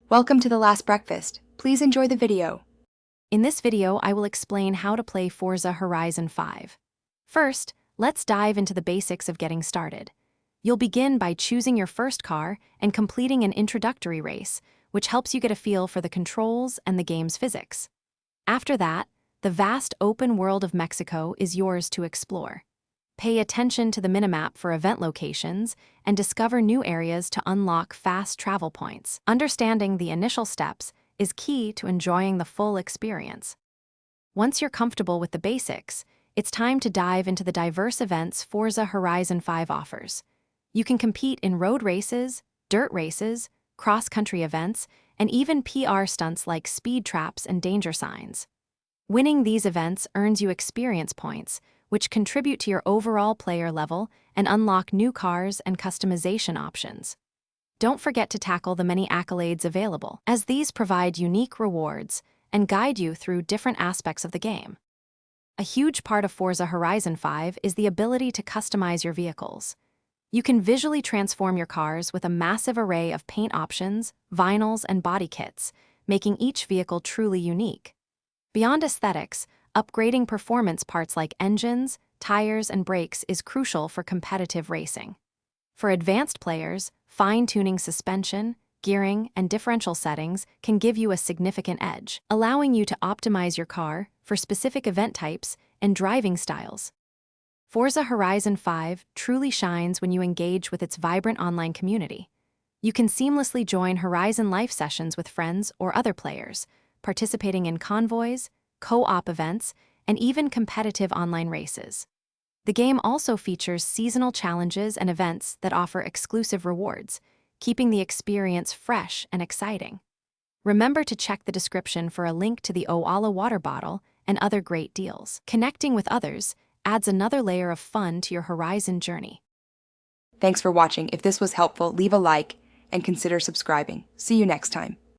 Welcome to The Last Breakfast. Please enjoy the video. In this video, I will explain how to play Forza Horizon 5. First, let's dive into the basics of getting started. You'll begin by choosing your first car and completing an introductory race, which helps you get a feel for the controls and the game's physics. After that, the vast open world of Mexico is yours to explore. Pay attention to the minimap for event locations and discover new areas to unlock fast travel points. Understanding the initial steps is key to enjoying the full experience. Once you're comfortable with the basics, it's time to dive into the diverse events Forza Horizon 5 offers. You can compete in road races, dirt races, cross-country events, and even PR stunts like speed traps and danger signs. Winning these events earns you experience points, which contribute to your overall player level and unlock new cars and customization options. Don't forget to tackle the many accolades available, as these provide unique rewards and guide you through different aspects of the game. A huge part of Forza Horizon 5 is the ability to customize your vehicles. You can visually transform your cars with a massive array of paint options, vinyls, and body kits, making each vehicle truly unique. Beyond aesthetics, upgrading performance parts like engines, tires, and brakes is crucial for competitive racing. For advanced players, fine-tuning suspension, gearing, and differential settings can give you a significant edge, allowing you to optimize your car for specific event types and driving styles. Forza Horizon 5 truly shines when you engage with its vibrant online community. You can seamlessly join Horizon Life sessions with friends or other players, participating in convoys, co-op events, and even competitive online races. The game also features seasonal challenges and events that offer exclusive rewards, keeping the experience fresh and exciting. Remember to check the description for a link to the Oala water bottle and other great deals. Connecting with others adds another layer of fun to your Horizon journey. Thanks for watching. If this was helpful, leave a like and consider subscribing. See you next time.